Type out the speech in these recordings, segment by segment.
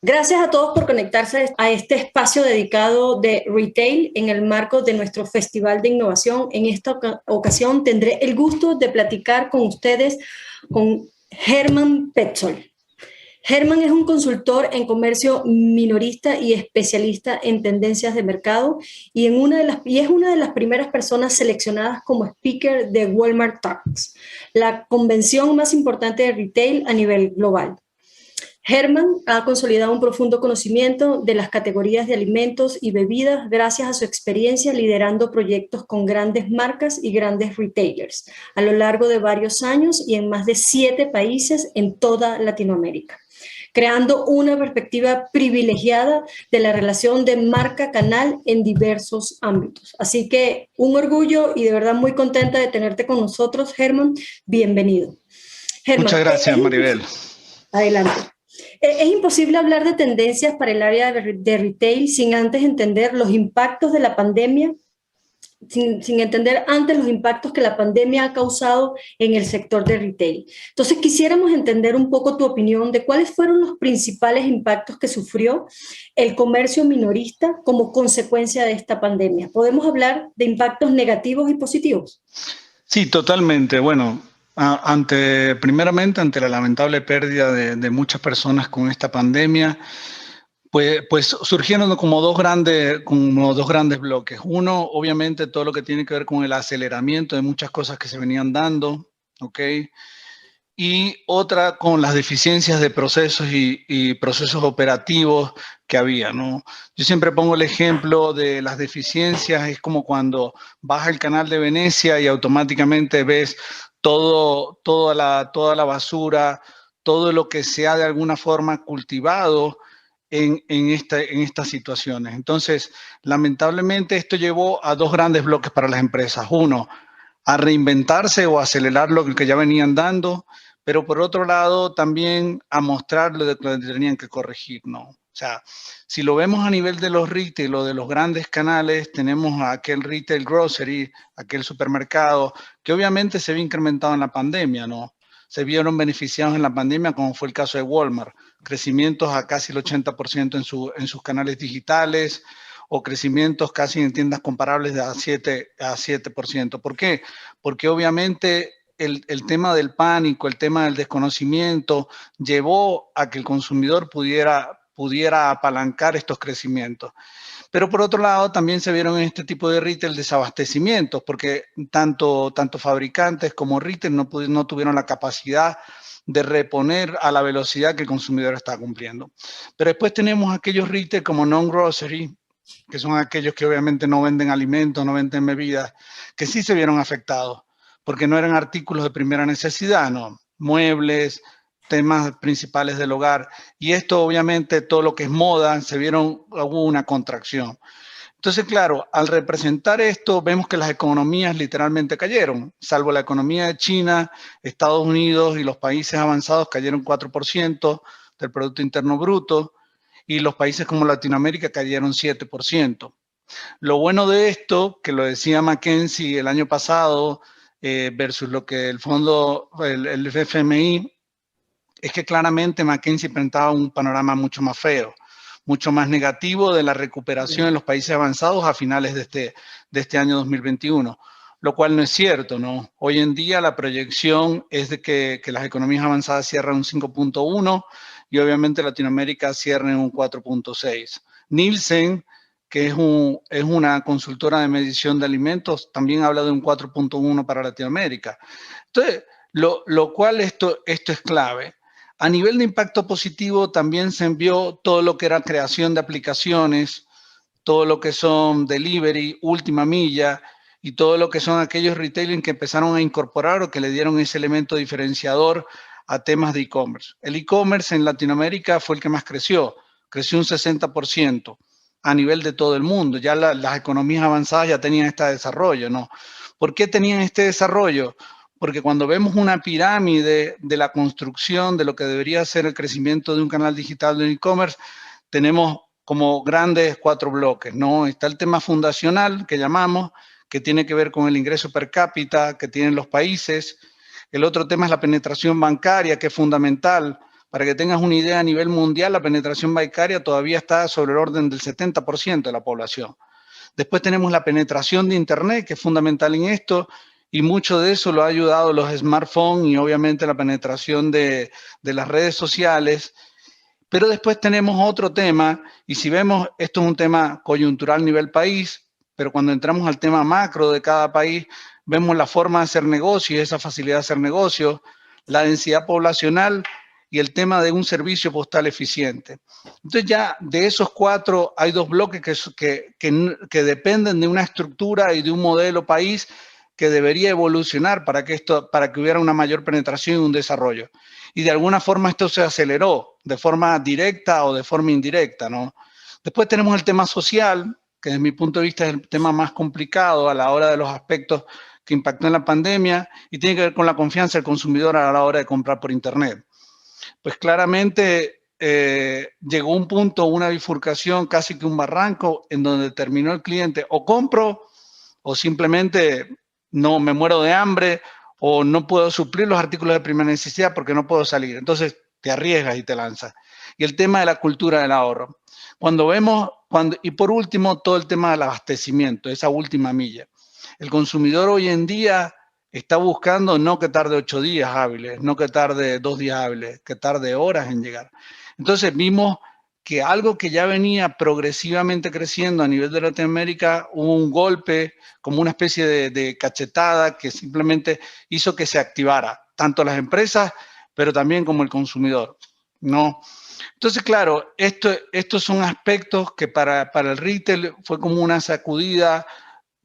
Gracias a todos por conectarse a este espacio dedicado de retail en el marco de nuestro Festival de Innovación. En esta ocasión tendré el gusto de platicar con ustedes con Germán Petzold. Germán es un consultor en comercio minorista y especialista en tendencias de mercado y es una de las primeras personas seleccionadas como speaker de Walmart Talks, la convención más importante de retail a nivel global. Germán ha consolidado un profundo conocimiento de las categorías de alimentos y bebidas gracias a su experiencia liderando proyectos con grandes marcas y grandes retailers a lo largo de varios años y en más de 7 países en toda Latinoamérica, creando una perspectiva privilegiada de la relación de marca-canal en diversos ámbitos. Así que un orgullo y de verdad muy contenta de tenerte con nosotros, Germán. Bienvenido. Muchas Germán, gracias, Maribel. Adelante. Es imposible hablar de tendencias para el área de retail sin antes entender los impactos de la pandemia, sin entender antes los impactos que la pandemia ha causado en el sector de retail. Entonces, quisiéramos entender un poco tu opinión de cuáles fueron los principales impactos que sufrió el comercio minorista como consecuencia de esta pandemia. ¿Podemos hablar de impactos negativos y positivos? Sí, totalmente. Bueno, primeramente ante la lamentable pérdida de muchas personas con esta pandemia, pues surgieron como dos grandes bloques. Uno, obviamente, todo lo que tiene que ver con el aceleramiento de muchas cosas que se venían dando, ¿ok? Y otra con las deficiencias de procesos y procesos operativos que había, ¿no? Yo siempre pongo el ejemplo de las deficiencias, es como cuando vas al canal de Venecia y automáticamente ves toda la basura, todo lo que se ha de alguna forma cultivado en estas situaciones. Entonces, lamentablemente esto llevó a dos grandes bloques para las empresas. Uno, a reinventarse o acelerar lo que ya venían dando, pero por otro lado también a mostrar lo que tenían que corregir, ¿no? O sea, si lo vemos a nivel de los retail o de los grandes canales, tenemos aquel retail grocery, aquel supermercado, que obviamente se vio incrementado en la pandemia, ¿no? Se vieron beneficiados en la pandemia, como fue el caso de Walmart, crecimientos a casi el 80% en sus canales digitales, o crecimientos casi en tiendas comparables de a 7%. ¿Por qué? Porque obviamente el tema del pánico, el tema del desconocimiento, llevó a que el consumidor pudiera apalancar estos crecimientos. Pero por otro lado, también se vieron en este tipo de retail desabastecimientos, porque tanto fabricantes como retail no tuvieron la capacidad de reponer a la velocidad que el consumidor está cumpliendo. Pero después tenemos aquellos retail como non-grocery, que son aquellos que obviamente no venden alimentos, no venden bebidas, que sí se vieron afectados, porque no eran artículos de primera necesidad, ¿no? Muebles, temas principales del hogar, y esto obviamente todo lo que es moda, hubo una contracción. Entonces, claro, al representar esto, vemos que las economías literalmente cayeron, salvo la economía de China, Estados Unidos y los países avanzados cayeron 4% del Producto Interno Bruto, y los países como Latinoamérica cayeron 7%. Lo bueno de esto, que lo decía McKinsey el año pasado, versus lo que el FMI, es que claramente McKinsey presentaba un panorama mucho más feo, mucho más negativo de la recuperación en los países avanzados a finales de este año 2021, lo cual no es cierto, ¿no? Hoy en día la proyección es de que las economías avanzadas cierran un 5.1 y obviamente Latinoamérica cierra en un 4.6. Nielsen, que es una consultora de medición de alimentos, también habla de un 4.1 para Latinoamérica. Entonces, lo cual esto es clave. A nivel de impacto positivo también se envió todo lo que era creación de aplicaciones, todo lo que son delivery, última milla y todo lo que son aquellos retailing que empezaron a incorporar o que le dieron ese elemento diferenciador a temas de e-commerce. El e-commerce en Latinoamérica fue el que más creció un 60% a nivel de todo el mundo. Ya las economías avanzadas ya tenían este desarrollo, ¿no? ¿Por qué tenían este desarrollo? Porque cuando vemos una pirámide de la construcción de lo que debería ser el crecimiento de un canal digital de e-commerce, tenemos como grandes 4 bloques, ¿no? Está el tema fundacional, que llamamos, que tiene que ver con el ingreso per cápita que tienen los países. El otro tema es la penetración bancaria, que es fundamental Para que tengas una idea, a nivel mundial, la penetración bancaria todavía está sobre el orden del 70% de la población. Después tenemos la penetración de Internet, que es fundamental en esto, y mucho de eso lo ha ayudado los smartphones y obviamente la penetración de las redes sociales. Pero después tenemos otro tema, y si vemos, esto es un tema coyuntural a nivel país, pero cuando entramos al tema macro de cada país, vemos la forma de hacer negocios, esa facilidad de hacer negocios, la densidad poblacional y el tema de un servicio postal eficiente. Entonces ya de esos cuatro hay dos bloques que dependen de una estructura y de un modelo país que debería evolucionar para que hubiera una mayor penetración y un desarrollo. Y de alguna forma esto se aceleró, de forma directa o de forma indirecta, ¿no? Después tenemos el tema social, que desde mi punto de vista es el tema más complicado a la hora de los aspectos que impactó en la pandemia y tiene que ver con la confianza del consumidor a la hora de comprar por Internet. Pues claramente llegó un punto, una bifurcación, casi que un barranco, en donde terminó el cliente, o compro, o simplemente no me muero de hambre, o no puedo suplir los artículos de primera necesidad porque no puedo salir. Entonces te arriesgas y te lanzas. Y el tema de la cultura del ahorro. Y por último, todo el tema del abastecimiento, esa última milla. El consumidor hoy en día está buscando no que tarde 8 días hábiles, no que tarde 2 días hábiles, que tarde horas en llegar. Entonces vimos que algo que ya venía progresivamente creciendo a nivel de Latinoamérica, hubo un golpe, como una especie de cachetada que simplemente hizo que se activara, tanto las empresas, pero también como el consumidor, ¿no? Entonces, claro, estos son aspectos que para el retail fue como una sacudida,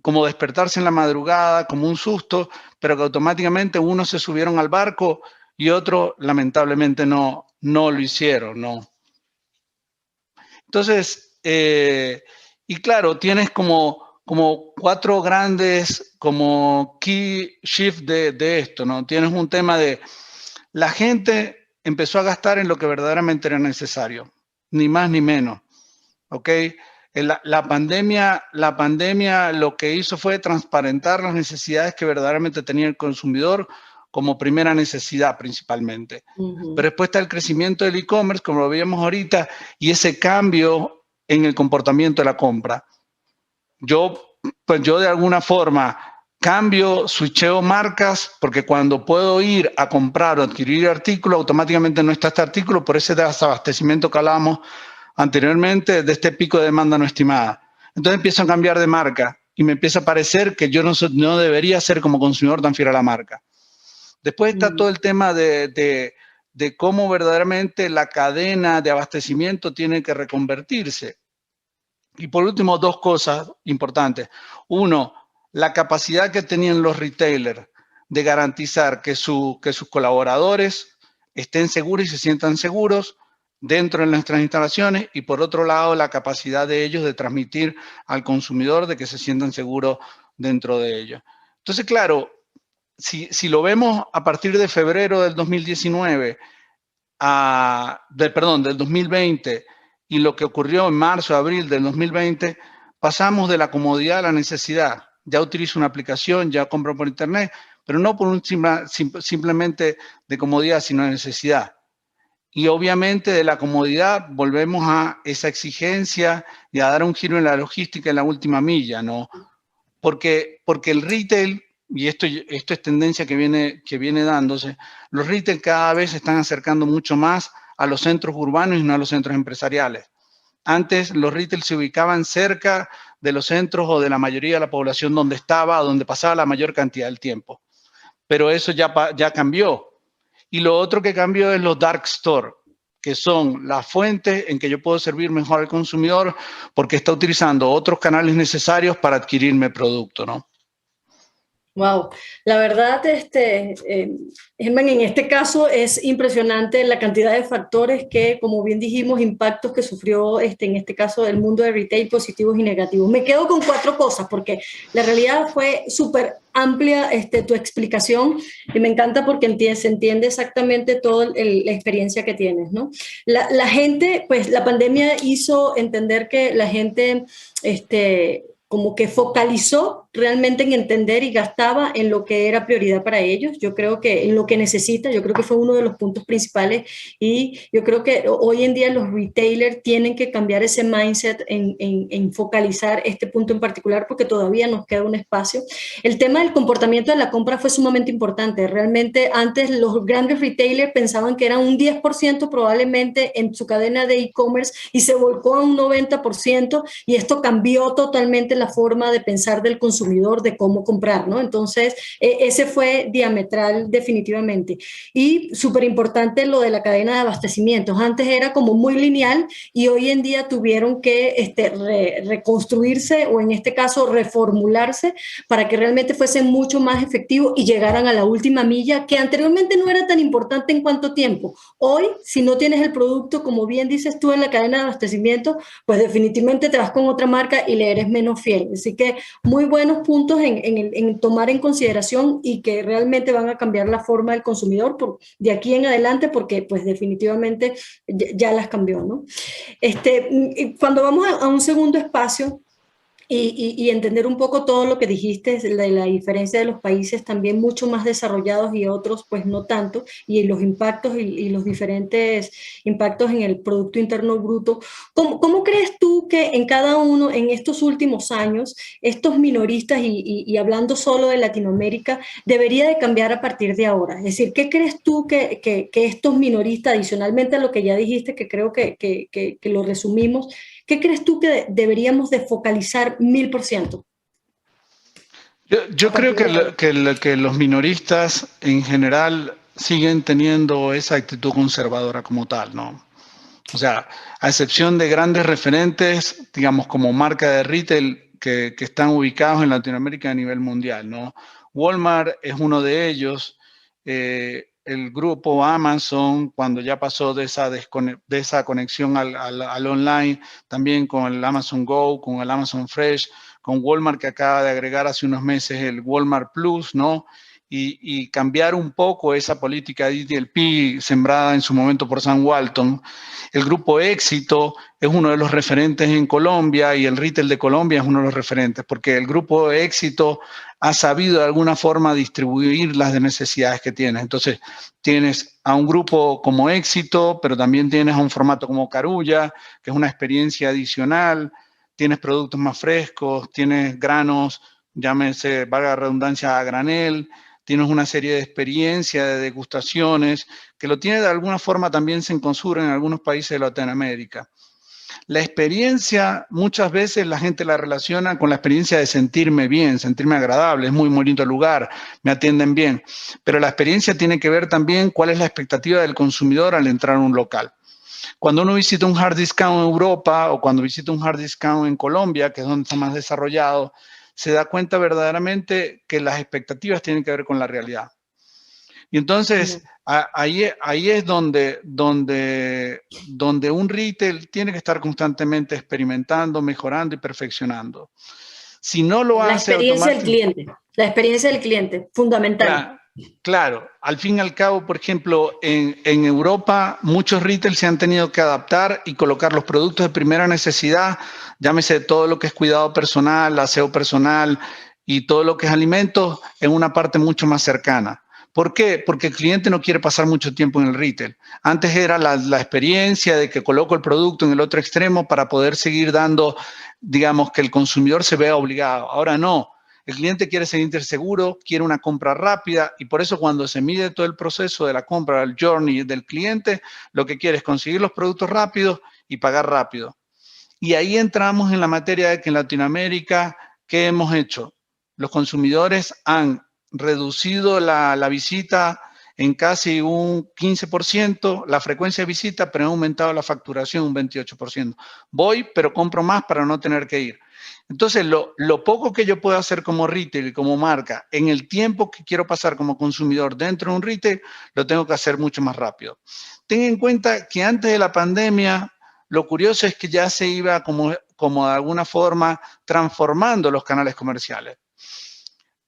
como despertarse en la madrugada, como un susto, pero que automáticamente unos se subieron al barco y otros lamentablemente no lo hicieron, ¿no? Entonces, y claro, tienes como cuatro grandes como key shift de esto, ¿no? Tienes un tema de la gente empezó a gastar en lo que verdaderamente era necesario, ni más ni menos, ¿ok? La pandemia lo que hizo fue transparentar las necesidades que verdaderamente tenía el consumidor como primera necesidad principalmente. Pero después está el crecimiento del e-commerce, como lo veíamos ahorita, y ese cambio en el comportamiento de la compra. Yo de alguna forma switcheo marcas, porque cuando puedo ir a comprar o adquirir artículo, automáticamente no está este artículo por ese desabastecimiento que hablábamos anteriormente de este pico de demanda no estimada. Entonces empiezo a cambiar de marca y me empieza a parecer que yo no debería ser como consumidor tan fiel a la marca. Después está todo el tema de cómo verdaderamente la cadena de abastecimiento tiene que reconvertirse. Y por último, dos cosas importantes. Uno, la capacidad que tenían los retailers de garantizar que sus colaboradores estén seguros y se sientan seguros dentro de nuestras instalaciones, y por otro lado, la capacidad de ellos de transmitir al consumidor de que se sientan seguros dentro de ellos. Entonces, claro, si lo vemos a partir de febrero del 2019, del 2020, y lo que ocurrió en marzo, abril del 2020, pasamos de la comodidad a la necesidad. Ya utilizo una aplicación, ya compro por internet, pero no por simplemente de comodidad, sino de necesidad. Y obviamente de la comodidad volvemos a esa exigencia y a dar un giro en la logística en la última milla, ¿no? Porque el retail, y esto es tendencia que viene dándose, los retail cada vez se están acercando mucho más a los centros urbanos y no a los centros empresariales. Antes los retail se ubicaban cerca de los centros o de la mayoría de la población donde pasaba la mayor cantidad del tiempo. Pero eso ya cambió. Y lo otro que cambió es los dark store, que son las fuentes en que yo puedo servir mejor al consumidor porque está utilizando otros canales necesarios para adquirirme producto, ¿no? Wow, la verdad, Germán, en este caso es impresionante la cantidad de factores que, como bien dijimos, impactos que sufrió en este caso el mundo de retail, positivos y negativos. Me quedo con cuatro cosas porque la realidad fue súper amplia tu explicación y me encanta porque se entiende exactamente toda la experiencia que tienes, ¿no? La gente, pues la pandemia hizo entender que la gente como que focalizó realmente en entender y gastaba en lo que era prioridad para ellos. Yo creo que en lo que necesita, yo creo que fue uno de los puntos principales y yo creo que hoy en día los retailers tienen que cambiar ese mindset en focalizar este punto en particular porque todavía nos queda un espacio. El tema del comportamiento de la compra fue sumamente importante. Realmente antes los grandes retailers pensaban que era un 10% probablemente en su cadena de e-commerce y se volcó a un 90% y esto cambió totalmente la forma de pensar del consumidor, de cómo comprar, ¿no? Entonces, ese fue diametral definitivamente. Y súper importante lo de la cadena de abastecimientos. Antes era como muy lineal y hoy en día tuvieron que reconstruirse o en este caso reformularse para que realmente fuesen mucho más efectivos y llegaran a la última milla, que anteriormente no era tan importante en cuánto tiempo. Hoy, si no tienes el producto, como bien dices tú, en la cadena de abastecimiento, pues definitivamente te vas con otra marca y le eres menos fiel. Así que muy buenos puntos en tomar en consideración y que realmente van a cambiar la forma del consumidor de aquí en adelante porque pues definitivamente ya las cambió, ¿no? Cuando vamos a un segundo espacio, y entender un poco todo lo que dijiste de la diferencia de los países también mucho más desarrollados y otros pues no tanto, y los impactos y los diferentes impactos en el Producto Interno Bruto. ¿Cómo crees tú que en cada uno, en estos últimos años, estos minoristas y hablando solo de Latinoamérica, debería de cambiar a partir de ahora? Es decir, ¿qué crees tú que estos minoristas, adicionalmente a lo que ya dijiste, que creo que lo resumimos, ¿qué crees tú que deberíamos de focalizar 1000%? Yo creo que los minoristas en general siguen teniendo esa actitud conservadora como tal, ¿no? O sea, a excepción de grandes referentes, digamos, como marca de retail que están ubicados en Latinoamérica a nivel mundial, ¿no? Walmart es uno de ellos. El grupo Amazon, cuando ya pasó de esa conexión al online, también con el Amazon Go, con el Amazon Fresh, con Walmart que acaba de agregar hace unos meses el Walmart Plus, ¿no? Y cambiar un poco esa política de DTLP sembrada en su momento por Sam Walton. El grupo Éxito es uno de los referentes en Colombia y el retail de Colombia es uno de los referentes porque el grupo Éxito ha sabido de alguna forma distribuir las necesidades que tiene. Entonces, tienes a un grupo como Éxito, pero también tienes a un formato como Carulla, que es una experiencia adicional, tienes productos más frescos, tienes granos, llámese, valga la redundancia, a granel, tienes una serie de experiencias, de degustaciones, que lo tiene de alguna forma también Cencosud en algunos países de Latinoamérica. La experiencia, muchas veces la gente la relaciona con la experiencia de sentirme bien, sentirme agradable, es muy bonito el lugar, me atienden bien, pero la experiencia tiene que ver también cuál es la expectativa del consumidor al entrar a un local. Cuando uno visita un hard discount en Europa o cuando visita un hard discount en Colombia, que es donde está más desarrollado, se da cuenta verdaderamente que las expectativas tienen que ver con la realidad. Y entonces, ahí es donde un retail tiene que estar constantemente experimentando, mejorando y perfeccionando. Si no lo hace automáticamente... La experiencia del cliente, fundamental. Claro, al fin y al cabo, por ejemplo, en Europa muchos retail se han tenido que adaptar y colocar los productos de primera necesidad, llámese todo lo que es cuidado personal, aseo personal y todo lo que es alimentos, en una parte mucho más cercana. ¿Por qué? Porque el cliente no quiere pasar mucho tiempo en el retail. Antes era la experiencia de que coloco el producto en el otro extremo para poder seguir dando, digamos, que el consumidor se vea obligado. Ahora no. El cliente quiere sentirse seguro, quiere una compra rápida y por eso cuando se mide todo el proceso de la compra, el journey del cliente, lo que quiere es conseguir los productos rápidos y pagar rápido. Y ahí entramos en la materia de que en Latinoamérica, ¿qué hemos hecho? Los consumidores han reducido la visita en casi un 15%, la frecuencia de visita, pero han aumentado la facturación un 28%. Voy, pero compro más para no tener que ir. Entonces, lo poco que yo puedo hacer como retail y como marca, en el tiempo que quiero pasar como consumidor dentro de un retail, lo tengo que hacer mucho más rápido. Ten en cuenta que antes de la pandemia, lo curioso es que ya se iba como de alguna forma transformando los canales comerciales.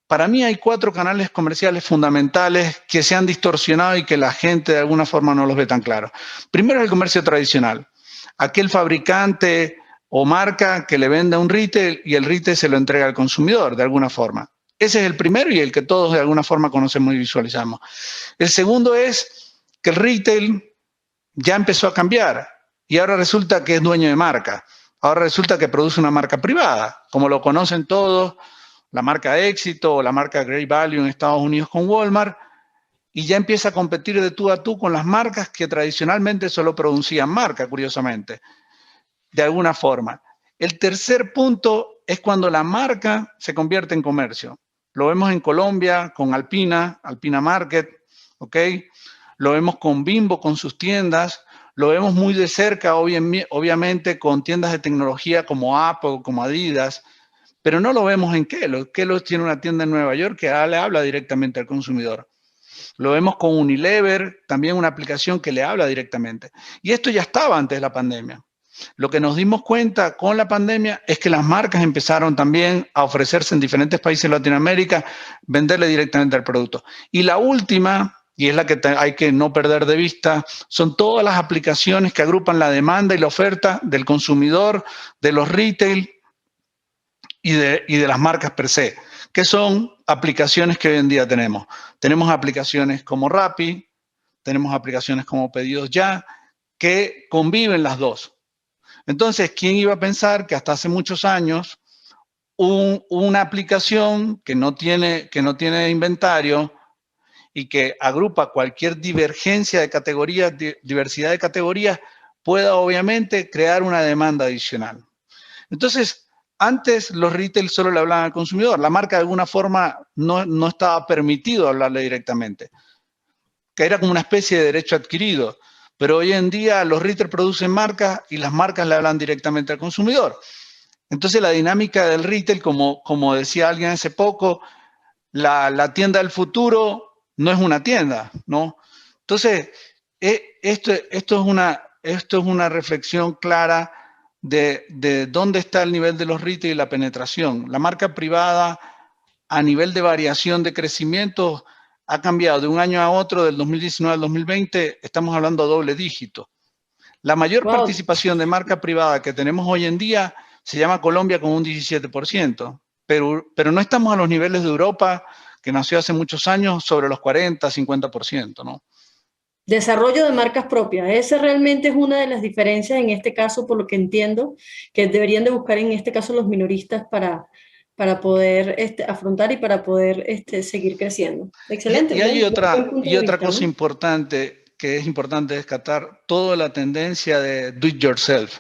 Para mí hay 4 canales comerciales fundamentales que se han distorsionado y que la gente de alguna forma no los ve tan claros. Primero, el comercio tradicional. Aquel fabricante o marca que le vende a un retail y el retail se lo entrega al consumidor de alguna forma. Ese es el primero y el que todos de alguna forma conocemos y visualizamos. El segundo es que el retail ya empezó a cambiar y ahora resulta que es dueño de marca. Ahora resulta que produce una marca privada, como lo conocen todos, la marca Éxito o la marca Great Value en Estados Unidos con Walmart, y ya empieza a competir de tú a tú con las marcas que tradicionalmente solo producían marca, curiosamente, de alguna forma. El tercer punto es cuando la marca se convierte en comercio. Lo vemos en Colombia con Alpina, Alpina Market, ¿ok? Lo vemos con Bimbo, con sus tiendas. Lo vemos muy de cerca, obviamente, con tiendas de tecnología como Apple, como Adidas, pero no lo vemos en Kellogg. Kellogg tiene una tienda en Nueva York que le habla directamente al consumidor. Lo vemos con Unilever, también una aplicación que le habla directamente. Y esto ya estaba antes de la pandemia. Lo que nos dimos cuenta con la pandemia es que las marcas empezaron también a ofrecerse en diferentes países de Latinoamérica, venderle directamente al producto. Y la última, y es la que hay que no perder de vista, son todas las aplicaciones que agrupan la demanda y la oferta del consumidor, de los retail y de las marcas per se, que son aplicaciones que hoy en día tenemos. Tenemos aplicaciones como Rappi, tenemos aplicaciones como Pedidos Ya, que conviven las dos. Entonces, ¿quién iba a pensar que hasta hace muchos años una aplicación que no tiene inventario y que agrupa cualquier divergencia de categorías, diversidad de categorías, pueda obviamente crear una demanda adicional? Entonces, antes los retail solo le hablaban al consumidor. La marca de alguna forma no estaba permitido hablarle directamente, que era como una especie de derecho adquirido. Pero hoy en día los retail producen marcas y las marcas le hablan directamente al consumidor. Entonces la dinámica del retail, como decía alguien hace poco, la tienda del futuro no es una tienda, ¿no? Entonces, esto es una reflexión clara de dónde está el nivel de los retail y la penetración. La marca privada, a nivel de variación de crecimiento, ha cambiado de un año a otro, del 2019 al 2020, estamos hablando a doble dígito. La mayor participación de marca privada que tenemos hoy en día se llama Colombia con un 17%, pero no estamos a los niveles de Europa, que nació hace muchos años, sobre los 40, 50%, ¿no? Desarrollo de marcas propias. Esa realmente es una de las diferencias en este caso, por lo que entiendo, que deberían de buscar en este caso los minoristas para poder afrontar y para poder seguir creciendo. Excelente. Y hay otra cosa ¿no? importante que es importante descartar, toda la tendencia de do it yourself,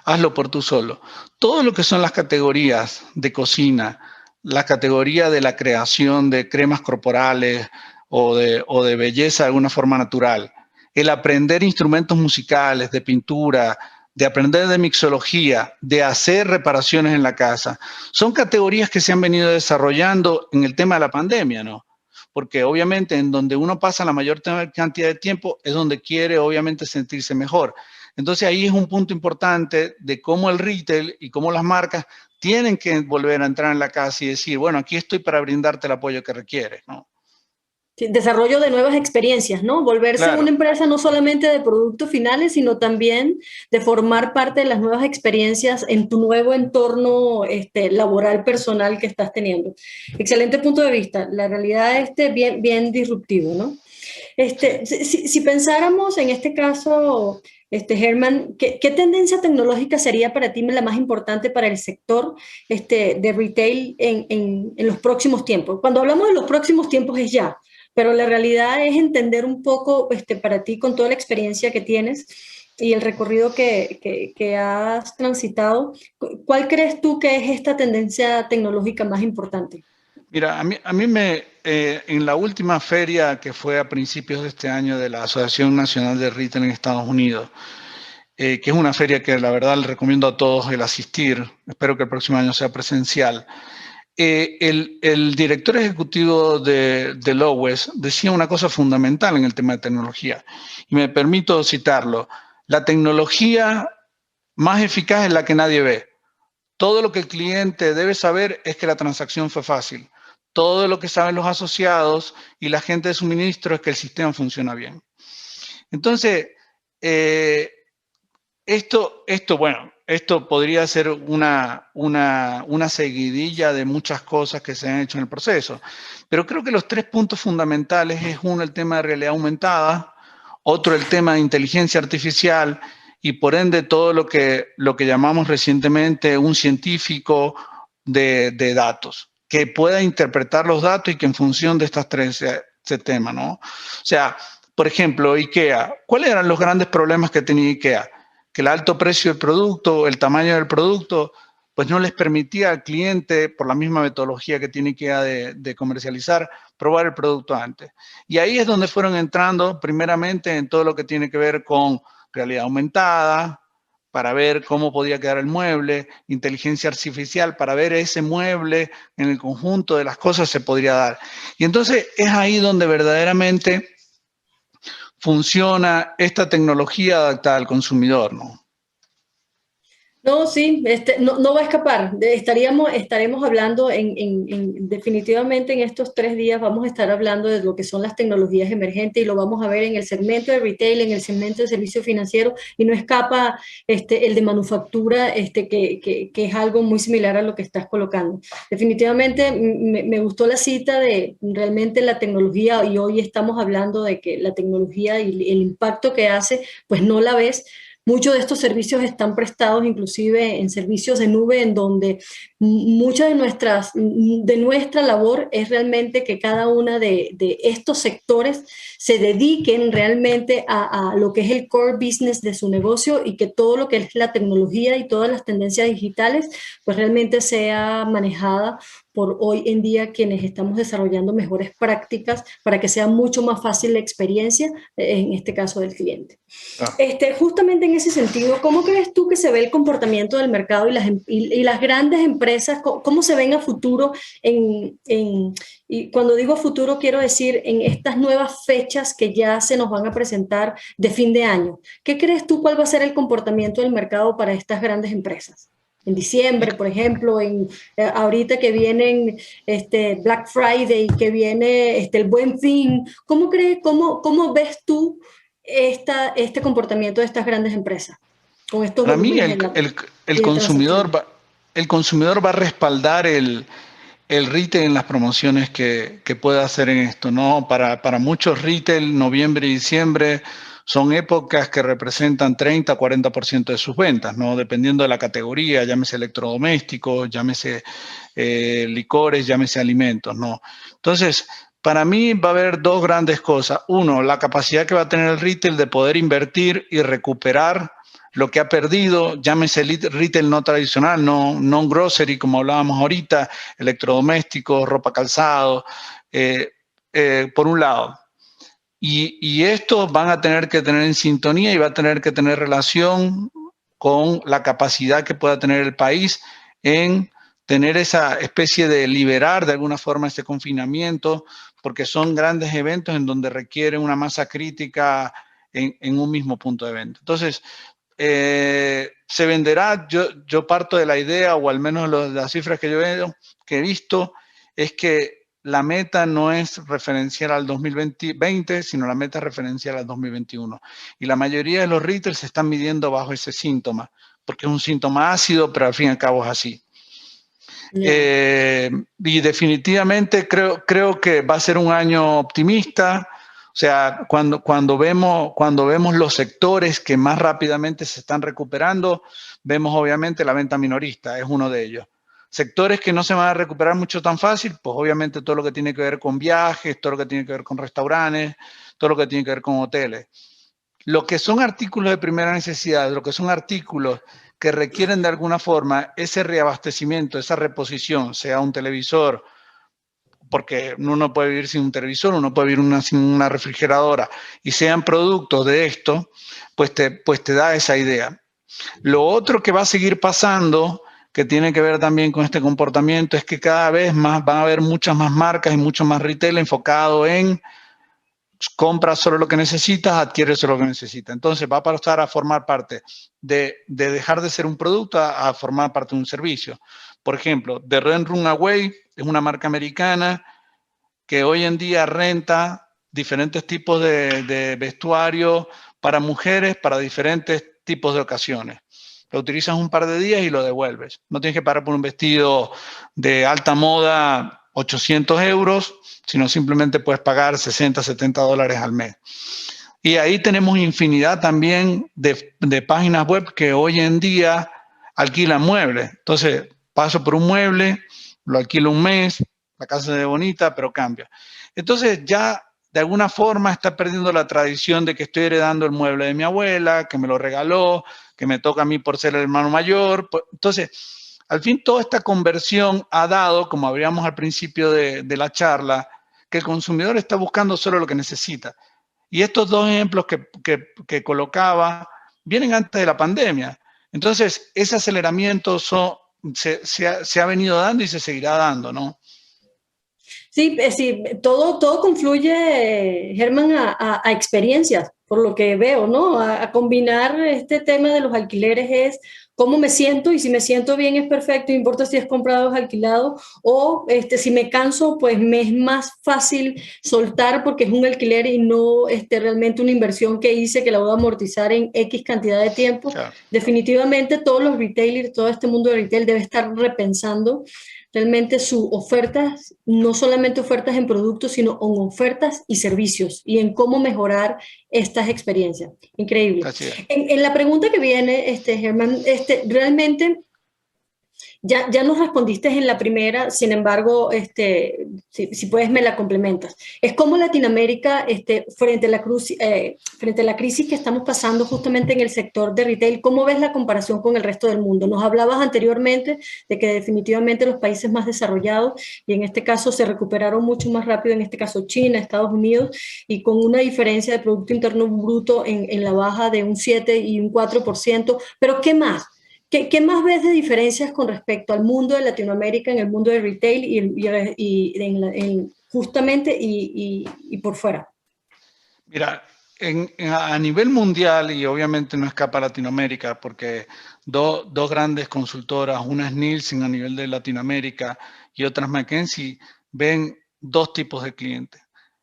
hazlo por tú solo. Todo lo que son las categorías de cocina, la categoría de la creación de cremas corporales o de belleza de alguna forma natural, el aprender instrumentos musicales, de pintura, de aprender de mixología, de hacer reparaciones en la casa, son categorías que se han venido desarrollando en el tema de la pandemia, ¿no? Porque obviamente en donde uno pasa la mayor cantidad de tiempo es donde quiere obviamente sentirse mejor. Entonces ahí es un punto importante de cómo el retail y cómo las marcas tienen que volver a entrar en la casa y decir, bueno, aquí estoy para brindarte el apoyo que requieres, ¿no? Sí, desarrollo de nuevas experiencias, ¿no? Volverse Claro. una empresa no solamente de productos finales, sino también de formar parte de las nuevas experiencias en tu nuevo entorno laboral personal que estás teniendo. Excelente punto de vista. La realidad bien, bien disruptivo, ¿no? Si pensáramos en este caso, Germán, ¿qué tendencia tecnológica sería para ti la más importante para el sector de retail en los próximos tiempos? Cuando hablamos de los próximos tiempos es ya, pero la realidad es entender un poco para ti con toda la experiencia que tienes y el recorrido que has transitado, ¿cuál crees tú que es esta tendencia tecnológica más importante? Mira, en la última feria que fue a principios de este año de la Asociación Nacional de Retail en Estados Unidos, que es una feria que la verdad le recomiendo a todos el asistir, espero que el próximo año sea presencial, el director ejecutivo de Lowes decía una cosa fundamental en el tema de tecnología, y me permito citarlo: la tecnología más eficaz es la que nadie ve. Todo lo que el cliente debe saber es que la transacción fue fácil. Todo lo que saben los asociados y la gente de suministro es que el sistema funciona bien. Entonces, Bueno, esto podría ser una seguidilla de muchas cosas que se han hecho en el proceso. Pero creo que los 3 puntos fundamentales es uno, el tema de realidad aumentada, otro, el tema de inteligencia artificial y por ende todo lo que llamamos recientemente un científico de datos, que pueda interpretar los datos y que en función de estas 3 se tema, ¿no? O sea, por ejemplo, IKEA. ¿Cuáles eran los grandes problemas que tenía IKEA? Que el alto precio del producto, el tamaño del producto, pues no les permitía al cliente, por la misma metodología que tiene IKEA de comercializar, probar el producto antes. Y ahí es donde fueron entrando primeramente en todo lo que tiene que ver con realidad aumentada, para ver cómo podía quedar el mueble, inteligencia artificial, para ver ese mueble en el conjunto de las cosas se podría dar. Y entonces es ahí donde verdaderamente funciona esta tecnología adaptada al consumidor, ¿no? No, sí, no va a escapar. Estaremos hablando definitivamente en estos 3 días vamos a estar hablando de lo que son las tecnologías emergentes y lo vamos a ver en el segmento de retail, en el segmento de servicios financieros y no escapa el de manufactura, que es algo muy similar a lo que estás colocando. Definitivamente me gustó la cita de realmente la tecnología y hoy estamos hablando de que la tecnología y el impacto que hace, pues no la ves. Muchos de estos servicios están prestados inclusive en servicios de nube en donde mucha de nuestra labor es realmente que cada una de estos sectores se dediquen realmente a lo que es el core business de su negocio y que todo lo que es la tecnología y todas las tendencias digitales pues realmente sea manejada por hoy en día quienes estamos desarrollando mejores prácticas para que sea mucho más fácil la experiencia, en este caso del cliente. Ah. Justamente en ese sentido, ¿cómo crees tú que se ve el comportamiento del mercado y las grandes empresas? ¿Cómo se ven a futuro? Y cuando digo futuro, quiero decir en estas nuevas fechas que ya se nos van a presentar de fin de año. ¿Qué crees tú cuál va a ser el comportamiento del mercado para estas grandes empresas? En diciembre, por ejemplo, ahorita que vienen Black Friday, que viene el Buen Fin, ¿cómo ves tú este comportamiento de estas grandes empresas con estos Para mí, volúmenes y de transacciones? el consumidor va a respaldar el retail en las promociones que pueda hacer en esto, ¿no? Para muchos retail, noviembre y diciembre son épocas que representan 30-40% de sus ventas, ¿no? Dependiendo de la categoría, llámese electrodomésticos, llámese licores, llámese alimentos, ¿no? Entonces, para mí va a haber 2 grandes cosas. Uno, la capacidad que va a tener el retail de poder invertir y recuperar lo que ha perdido, llámese retail no tradicional, no grocery, como hablábamos ahorita, electrodomésticos, ropa, calzado, por un lado. Y estos van a tener que tener en sintonía y va a tener que tener relación con la capacidad que pueda tener el país en tener esa especie de liberar de alguna forma este confinamiento, porque son grandes eventos en donde requieren una masa crítica en un mismo punto de venta. Entonces, se venderá, yo parto de la idea, o al menos las cifras que yo he visto, es que la meta no es referencial al 2020, sino la meta es referencial al 2021. Y la mayoría de los retailers se están midiendo bajo ese síntoma, porque es un síntoma ácido, pero al fin y al cabo es así. Y definitivamente creo que va a ser un año optimista. O sea, cuando vemos los sectores que más rápidamente se están recuperando, vemos obviamente la venta minorista, es uno de ellos. Sectores que no se van a recuperar mucho tan fácil, pues obviamente todo lo que tiene que ver con viajes, todo lo que tiene que ver con restaurantes, todo lo que tiene que ver con hoteles. Lo que son artículos de primera necesidad, lo que son artículos que requieren de alguna forma ese reabastecimiento, esa reposición, sea un televisor, porque uno no puede vivir sin un televisor, uno puede vivir sin una refrigeradora, y sean productos de esto, pues te da esa idea. Lo otro que va a seguir pasando, que tiene que ver también con este comportamiento, es que cada vez más van a haber muchas más marcas y mucho más retail enfocado en compra solo lo que necesitas, adquiere solo lo que necesitas. Entonces va a pasar a formar parte de dejar de ser un producto a formar parte de un servicio. Por ejemplo, The Rent Room Away es una marca americana que hoy en día renta diferentes tipos de vestuario para mujeres, para diferentes tipos de ocasiones. Lo utilizas un par de días y lo devuelves. No tienes que pagar por un vestido de alta moda 800 euros, sino simplemente puedes pagar 60, 70 dólares al mes. Y ahí tenemos infinidad también de páginas web que hoy en día alquilan muebles. Entonces, paso por un mueble, lo alquilo un mes, la casa se ve bonita, pero cambia. Entonces, ya de alguna forma está perdiendo la tradición de que estoy heredando el mueble de mi abuela, que me lo regaló, que me toca a mí por ser el hermano mayor. Entonces, al fin, toda esta conversión ha dado, como habríamos al principio de la charla, que el consumidor está buscando solo lo que necesita. Y estos dos ejemplos que colocaba vienen antes de la pandemia. Entonces, ese aceleramiento se ha venido dando y se seguirá dando, ¿no? Sí, sí, todo confluye, Germán, a experiencias, por lo que veo, ¿no? A combinar este tema de los alquileres es cómo me siento y si me siento bien es perfecto, no importa si es comprado o es alquilado, o si me canso, pues me es más fácil soltar porque es un alquiler y no realmente una inversión que hice que la voy a amortizar en X cantidad de tiempo. Claro. Definitivamente todos los retailers, todo este mundo de retail debe estar repensando realmente sus ofertas, no solamente ofertas en productos, sino en ofertas y servicios y en cómo mejorar estas experiencias. Increíble. Así es. En la pregunta que viene, Germán, realmente ya nos respondiste en la primera, sin embargo, si puedes me la complementas. Es como Latinoamérica, frente a la crisis que estamos pasando justamente en el sector de retail, ¿cómo ves la comparación con el resto del mundo? Nos hablabas anteriormente de que definitivamente los países más desarrollados, y en este caso se recuperaron mucho más rápido, en este caso China, Estados Unidos, y con una diferencia de Producto Interno Bruto en la baja de un 7 y un 4%, pero ¿qué más? ¿Qué más ves de diferencias con respecto al mundo de Latinoamérica, en el mundo de retail justamente y por fuera? Mira, a nivel mundial, y obviamente no escapa a Latinoamérica, porque dos grandes consultoras, una es Nielsen a nivel de Latinoamérica y otra es McKinsey, ven dos tipos de clientes.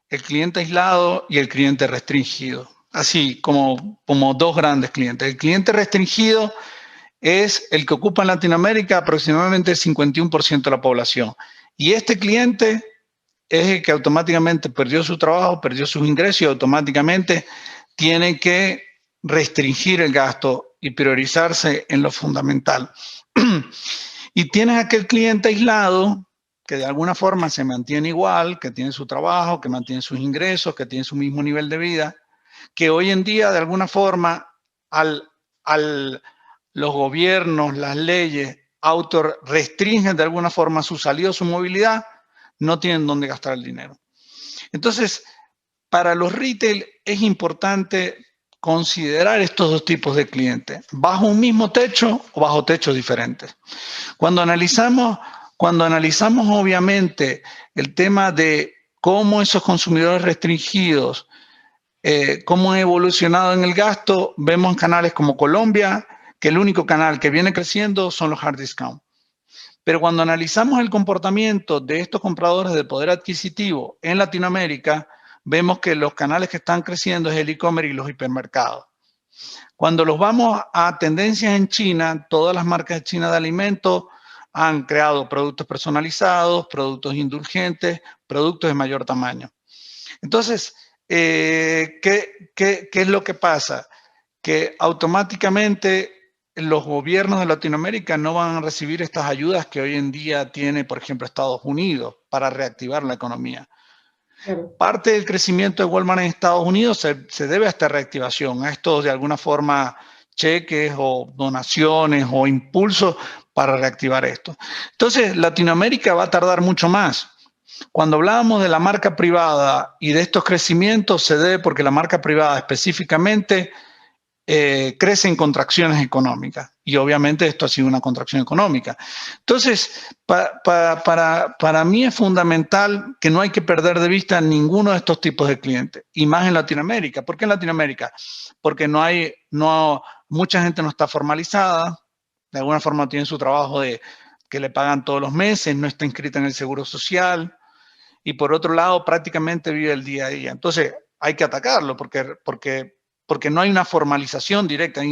El cliente aislado y el cliente restringido. Así como dos grandes clientes. El cliente restringido es el que ocupa en Latinoamérica aproximadamente el 51% de la población. Y este cliente es el que automáticamente perdió su trabajo, perdió sus ingresos y automáticamente tiene que restringir el gasto y priorizarse en lo fundamental. Y tienes aquel cliente aislado que de alguna forma se mantiene igual, que tiene su trabajo, que mantiene sus ingresos, que tiene su mismo nivel de vida, que hoy en día de alguna forma los gobiernos, las leyes, restringen de alguna forma su salida o su movilidad, no tienen dónde gastar el dinero. Entonces, para los retail es importante considerar estos dos tipos de clientes, bajo un mismo techo o bajo techos diferentes. Cuando analizamos obviamente el tema de cómo esos consumidores restringidos, cómo han evolucionado en el gasto, vemos canales como Colombia, que el único canal que viene creciendo son los hard discount. Pero cuando analizamos el comportamiento de estos compradores de poder adquisitivo en Latinoamérica, vemos que los canales que están creciendo es el e-commerce y los hipermercados. Cuando los vamos a tendencias en China, todas las marcas de China de alimentos han creado productos personalizados, productos indulgentes, productos de mayor tamaño. Entonces, ¿qué es lo que pasa? Que automáticamente los gobiernos de Latinoamérica no van a recibir estas ayudas que hoy en día tiene, por ejemplo, Estados Unidos para reactivar la economía. Claro. Parte del crecimiento de Walmart en Estados Unidos se debe a esta reactivación, a estos de alguna forma cheques o donaciones o impulsos para reactivar esto. Entonces, Latinoamérica va a tardar mucho más. Cuando hablábamos de la marca privada y de estos crecimientos, se debe porque la marca privada específicamente crece en contracciones económicas y obviamente esto ha sido una contracción económica. Entonces, para mí es fundamental que no hay que perder de vista ninguno de estos tipos de clientes y más en Latinoamérica. ¿Por qué en Latinoamérica? Porque mucha gente no está formalizada, de alguna forma tiene su trabajo que le pagan todos los meses, no está inscrita en el Seguro Social y por otro lado prácticamente vive el día a día. Entonces, hay que atacarlo porque porque no hay una formalización directa,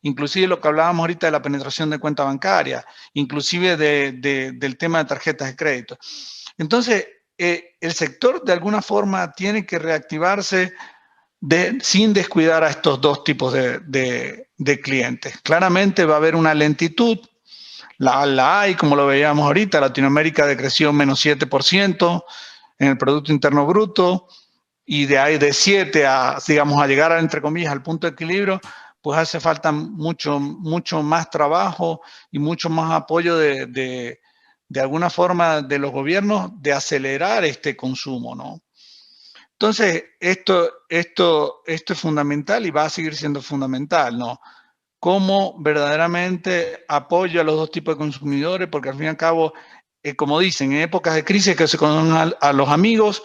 inclusive lo que hablábamos ahorita de la penetración de cuenta bancaria, inclusive del tema de tarjetas de crédito. Entonces, el sector de alguna forma tiene que reactivarse sin descuidar a estos dos tipos de clientes. Claramente va a haber una lentitud, la hay, como lo veíamos ahorita, Latinoamérica decreció menos 7% en el Producto Interno Bruto, y de ahí de 7 a, digamos, a llegar, entre comillas, al punto de equilibrio, pues hace falta mucho más trabajo y mucho más apoyo de alguna forma de los gobiernos de acelerar este consumo, ¿no? Entonces, esto es fundamental y va a seguir siendo fundamental, ¿no? Cómo verdaderamente apoyo a los dos tipos de consumidores, porque al fin y al cabo, como dicen, en épocas de crisis que se conocen a los amigos,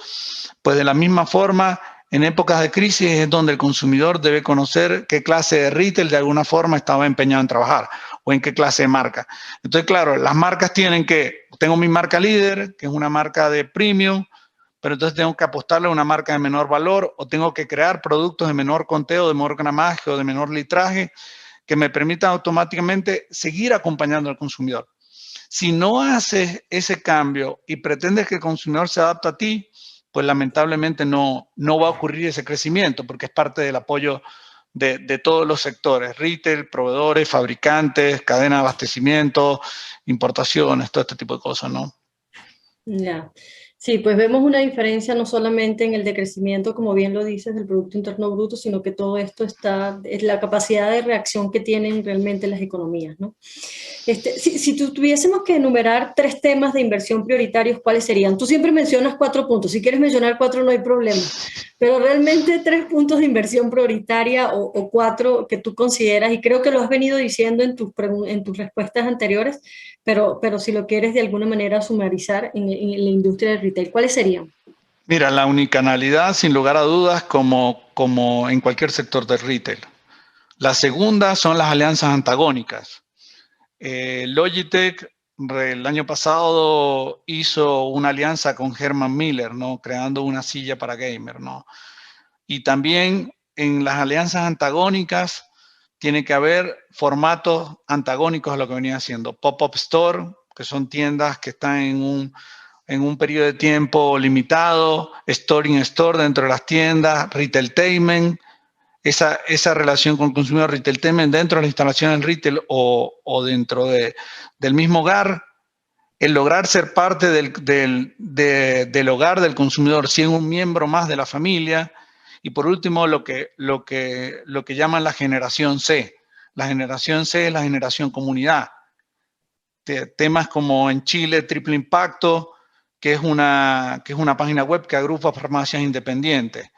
pues de la misma forma, en épocas de crisis es donde el consumidor debe conocer qué clase de retail de alguna forma estaba empeñado en trabajar o en qué clase de marca. Entonces, claro, las marcas tienen tengo mi marca líder, que es una marca de premium, pero entonces tengo que apostarle a una marca de menor valor o tengo que crear productos de menor conteo, de menor gramaje o de menor litraje que me permitan automáticamente seguir acompañando al consumidor. Si no haces ese cambio y pretendes que el consumidor se adapte a ti, pues lamentablemente no va a ocurrir ese crecimiento porque es parte del apoyo de todos los sectores, retail, proveedores, fabricantes, cadena de abastecimiento, importaciones, todo este tipo de cosas, ¿no? Ya. Sí, pues vemos una diferencia no solamente en el decrecimiento, como bien lo dices, del Producto Interno Bruto, sino que todo esto es la capacidad de reacción que tienen realmente las economías, ¿no? Si tuviésemos que enumerar 3 temas de inversión prioritarios, ¿cuáles serían? Tú siempre mencionas 4 puntos. Si quieres mencionar 4, no hay problema. Pero realmente 3 puntos de inversión prioritaria o 4 que tú consideras, y creo que lo has venido diciendo en tus respuestas anteriores, pero si lo quieres de alguna manera sumarizar en la industria del retail, ¿cuáles serían? Mira, la unicanalidad, sin lugar a dudas, como en cualquier sector del retail. La segunda son las alianzas antagónicas. Logitech el año pasado hizo una alianza con Herman Miller, ¿no? Creando una silla para gamer, ¿no? Y también en las alianzas antagónicas tiene que haber formatos antagónicos a lo que venía haciendo. Pop-up store, que son tiendas que están en un periodo de tiempo limitado, store in store dentro de las tiendas, retailtainment, esa relación con el consumidor, retailtainment dentro de las instalaciones retail o dentro del mismo hogar, el lograr ser parte del hogar del consumidor, siendo un miembro más de la familia. Y por último, lo que llaman la generación C. La generación C es la generación comunidad. Temas como en Chile, Triple Impacto, que es una página web que agrupa farmacias independientes.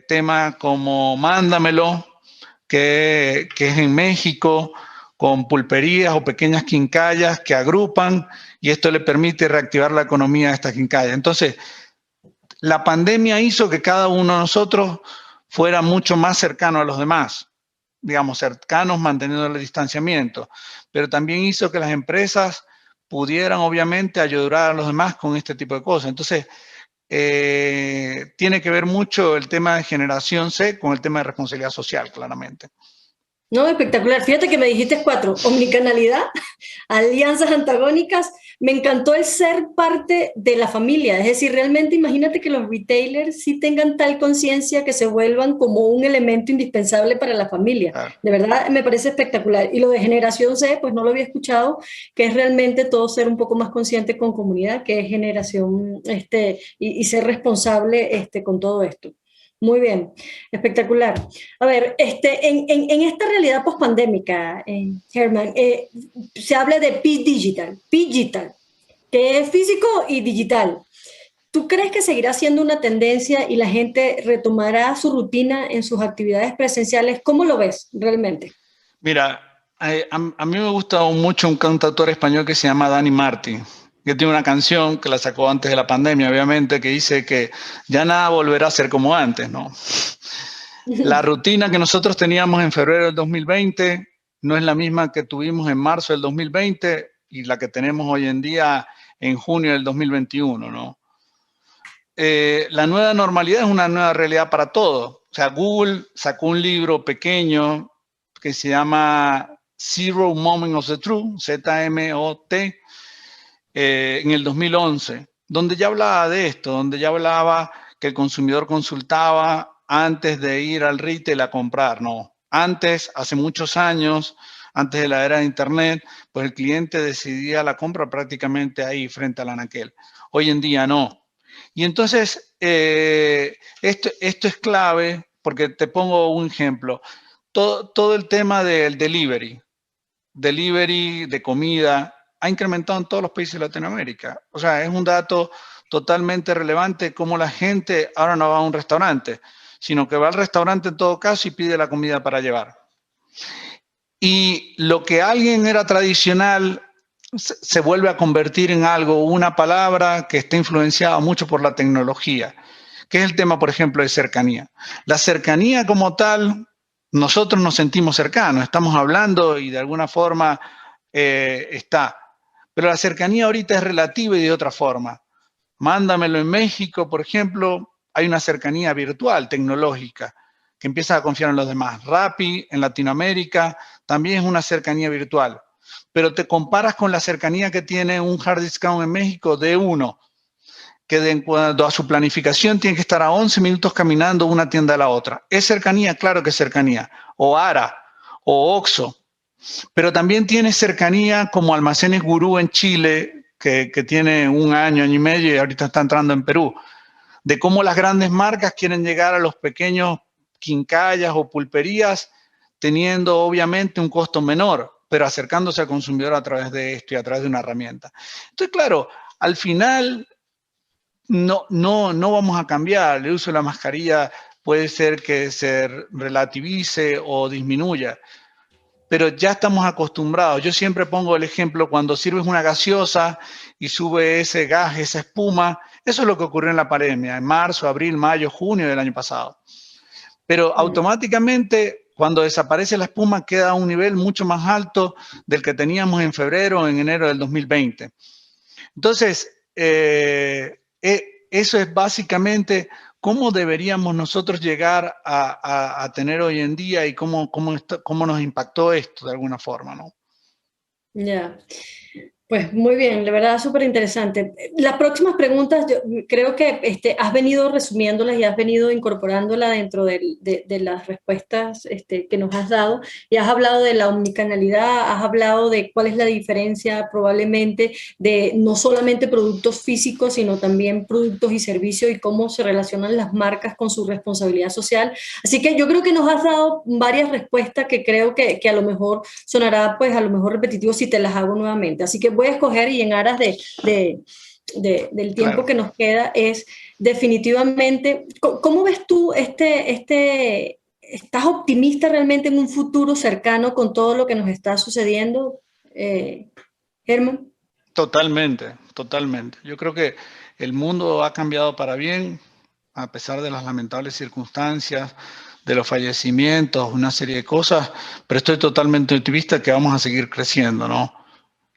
Temas como Mándamelo, que es en México, con pulperías o pequeñas quincallas que agrupan y esto le permite reactivar la economía de estas quincallas. Entonces, la pandemia hizo que cada uno de nosotros fuera mucho más cercano a los demás, digamos, cercanos manteniendo el distanciamiento, pero también hizo que las empresas pudieran obviamente ayudar a los demás con este tipo de cosas. Entonces, tiene que ver mucho el tema de generación C con el tema de responsabilidad social, claramente. No, espectacular. Fíjate que me dijiste 4, omnicanalidad, alianzas antagónicas. Me encantó el ser parte de la familia. Es decir, realmente imagínate que los retailers sí tengan tal conciencia que se vuelvan como un elemento indispensable para la familia. Claro. De verdad, me parece espectacular. Y lo de generación C, pues no lo había escuchado, que es realmente todo ser un poco más consciente con comunidad, que es generación, y ser responsable con todo esto. Muy bien, espectacular. A ver, en esta realidad pospandémica, Herman, se habla de P-Digital, que es físico y digital. ¿Tú crees que seguirá siendo una tendencia y la gente retomará su rutina en sus actividades presenciales? ¿Cómo lo ves realmente? Mira, a mí me gusta mucho un cantautor español que se llama Dani Martin, que tiene una canción que la sacó antes de la pandemia, obviamente, que dice que ya nada volverá a ser como antes, ¿no? La rutina que nosotros teníamos en febrero del 2020 no es la misma que tuvimos en marzo del 2020 y la que tenemos hoy en día en junio del 2021, ¿no? La nueva normalidad es una nueva realidad para todos. O sea, Google sacó un libro pequeño que se llama Zero Moment of the Truth, ZMOT, en el 2011, donde ya hablaba de esto, donde ya hablaba que el consumidor consultaba antes de ir al retail a comprar, no. Antes, hace muchos años, antes de la era de Internet, pues el cliente decidía la compra prácticamente ahí, frente al anaquel. Hoy en día no. Y entonces, esto es clave, porque te pongo un ejemplo. Todo el tema del delivery de comida, ha incrementado en todos los países de Latinoamérica. O sea, es un dato totalmente relevante cómo la gente ahora no va a un restaurante, sino que va al restaurante en todo caso y pide la comida para llevar. Y lo que alguien era tradicional se vuelve a convertir en algo, una palabra que está influenciada mucho por la tecnología, que es el tema, por ejemplo, de cercanía. La cercanía como tal, nosotros nos sentimos cercanos, estamos hablando y de alguna forma está. Pero la cercanía ahorita es relativa y de otra forma. Mándamelo en México, por ejemplo, hay una cercanía virtual, tecnológica, que empieza a confiar en los demás. Rappi, en Latinoamérica, también es una cercanía virtual. Pero te comparas con la cercanía que tiene un hard discount en México de uno, que en cuanto a su planificación tiene que estar a 11 minutos caminando una tienda a la otra. ¿Es cercanía? Claro que es cercanía. O Ara, o Oxxo. Pero también tiene cercanía como Almacenes Gurú en Chile, que tiene un año y medio y ahorita está entrando en Perú, de cómo las grandes marcas quieren llegar a los pequeños quincallas o pulperías, teniendo obviamente un costo menor, pero acercándose al consumidor a través de esto y a través de una herramienta. Entonces, claro, al final no vamos a cambiar. El uso de la mascarilla puede ser que se relativice o disminuya, pero ya estamos acostumbrados. Yo siempre pongo el ejemplo cuando sirves una gaseosa y sube ese gas, esa espuma. Eso es lo que ocurrió en la pandemia, en marzo, abril, mayo, junio del año pasado. Pero automáticamente, cuando desaparece la espuma, queda a un nivel mucho más alto del que teníamos en febrero o en enero del 2020. Entonces, eso es básicamente cómo deberíamos nosotros llegar a tener hoy en día y cómo nos impactó esto de alguna forma, ¿no? Ya. Pues muy bien, la verdad súper interesante. Las próximas preguntas, yo creo que has venido resumiéndolas y has venido incorporándolas dentro de las respuestas que nos has dado, y has hablado de la omnicanalidad, has hablado de cuál es la diferencia probablemente de no solamente productos físicos, sino también productos y servicios y cómo se relacionan las marcas con su responsabilidad social. Así que yo creo que nos has dado varias respuestas que creo que a lo mejor sonará, pues a lo mejor repetitivo si te las hago nuevamente. Así que voy a escoger, y en aras del tiempo Claro. que nos queda, es definitivamente, ¿cómo ves tú estás optimista realmente en un futuro cercano con todo lo que nos está sucediendo, Germán? Totalmente, totalmente. Yo creo que el mundo ha cambiado para bien, a pesar de las lamentables circunstancias, de los fallecimientos, una serie de cosas, pero estoy totalmente optimista que vamos a seguir creciendo, ¿no?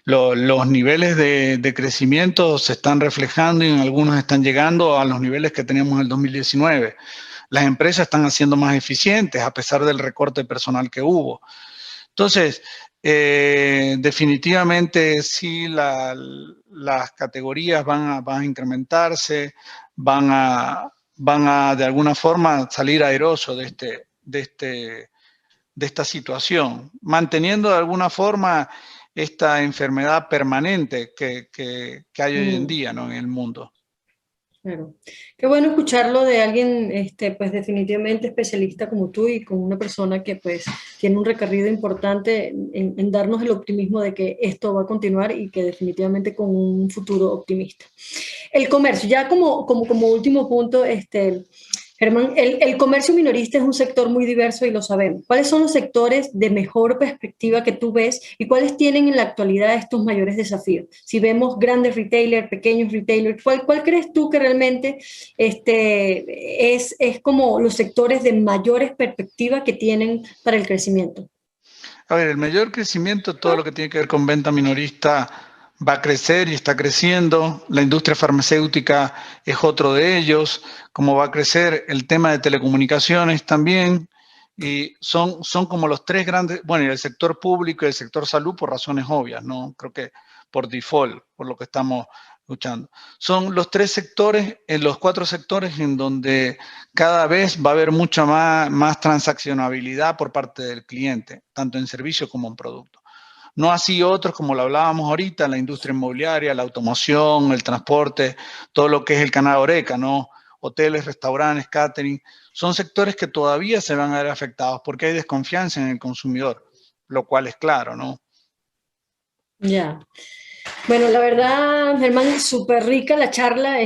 Los niveles de crecimiento se están reflejando y en algunos están llegando a los niveles que teníamos en el 2019. Las empresas están haciendo más eficientes a pesar del recorte personal que hubo. Entonces, definitivamente sí, las categorías van a incrementarse, van a de alguna forma salir airosos de esta situación, manteniendo de alguna forma esta enfermedad permanente que hay hoy en día, ¿no?, en el mundo. Claro. Qué bueno escucharlo de alguien, pues definitivamente especialista como tú, y con una persona que pues tiene un recorrido importante en darnos el optimismo de que esto va a continuar y que definitivamente con un futuro optimista. El comercio, ya como último punto, Germán, el comercio minorista es un sector muy diverso y lo sabemos. ¿Cuáles son los sectores de mejor perspectiva que tú ves y cuáles tienen en la actualidad estos mayores desafíos? Si vemos grandes retailers, pequeños retailers, ¿cuál crees tú que realmente es como los sectores de mayores perspectiva que tienen para el crecimiento? A ver, el mayor crecimiento, todo lo que tiene que ver con venta minorista, va a crecer y está creciendo. La industria farmacéutica es otro de ellos. Cómo va a crecer el tema de telecomunicaciones también. Y son como los tres grandes, bueno, y el sector público y el sector salud por razones obvias, ¿no? Creo que por default, por lo que estamos luchando. Son los tres sectores, los cuatro sectores en donde cada vez va a haber mucha más transaccionabilidad por parte del cliente, tanto en servicio como en producto. No así otros, como lo hablábamos ahorita, la industria inmobiliaria, la automoción, el transporte, todo lo que es el canal Horeca, ¿no? Hoteles, restaurantes, catering, son sectores que todavía se van a ver afectados porque hay desconfianza en el consumidor, lo cual es claro, ¿no? Ya. Bueno, la verdad, Germán, súper rica la charla.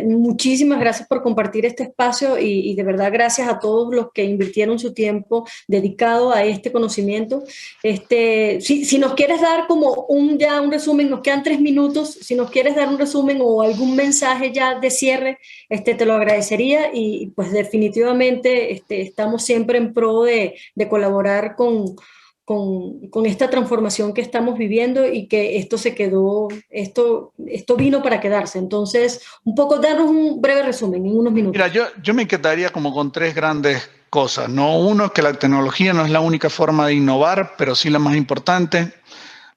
Muchísimas gracias por compartir este espacio y de verdad gracias a todos los que invirtieron su tiempo dedicado a este conocimiento. Si nos quieres dar como ya un resumen, nos quedan 3 minutos, si nos quieres dar un resumen o algún mensaje ya de cierre, te lo agradecería y pues definitivamente estamos siempre en pro de colaborar con esta transformación que estamos viviendo y que esto vino para quedarse. Entonces, un poco, darnos un breve resumen en unos minutos. Mira, yo me quedaría como con tres grandes cosas, ¿no? Uno es que la tecnología no es la única forma de innovar, pero sí la más importante.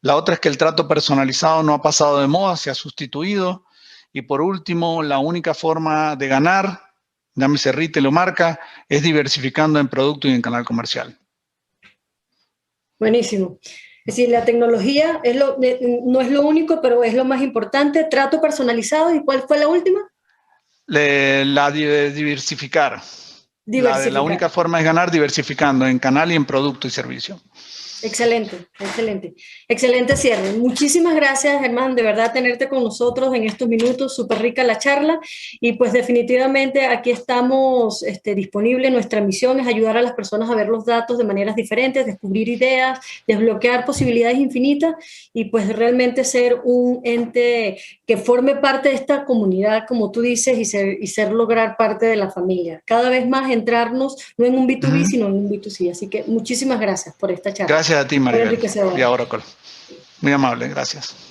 La otra es que el trato personalizado no ha pasado de moda, se ha sustituido. Y por último, la única forma de ganar, llámese retail o marca, es diversificando en producto y en canal comercial. Buenísimo. Es decir, la tecnología no es lo único, pero es lo más importante. Trato personalizado. ¿Y cuál fue la última? La de diversificar. La única forma es ganar diversificando en canal y en producto y servicio. Excelente, excelente. Excelente cierre. Muchísimas gracias, Germán, de verdad tenerte con nosotros en estos minutos, súper rica la charla y pues definitivamente aquí estamos disponibles. Nuestra misión es ayudar a las personas a ver los datos de maneras diferentes, descubrir ideas, desbloquear posibilidades infinitas y pues realmente ser un ente que forme parte de esta comunidad, como tú dices, y ser lograr parte de la familia. Cada vez más entrarnos no en un B2B, sino en un B2C. Así que muchísimas gracias por esta charla. Gracias a ti, Maribel, y a Oracle. Muy amable, gracias.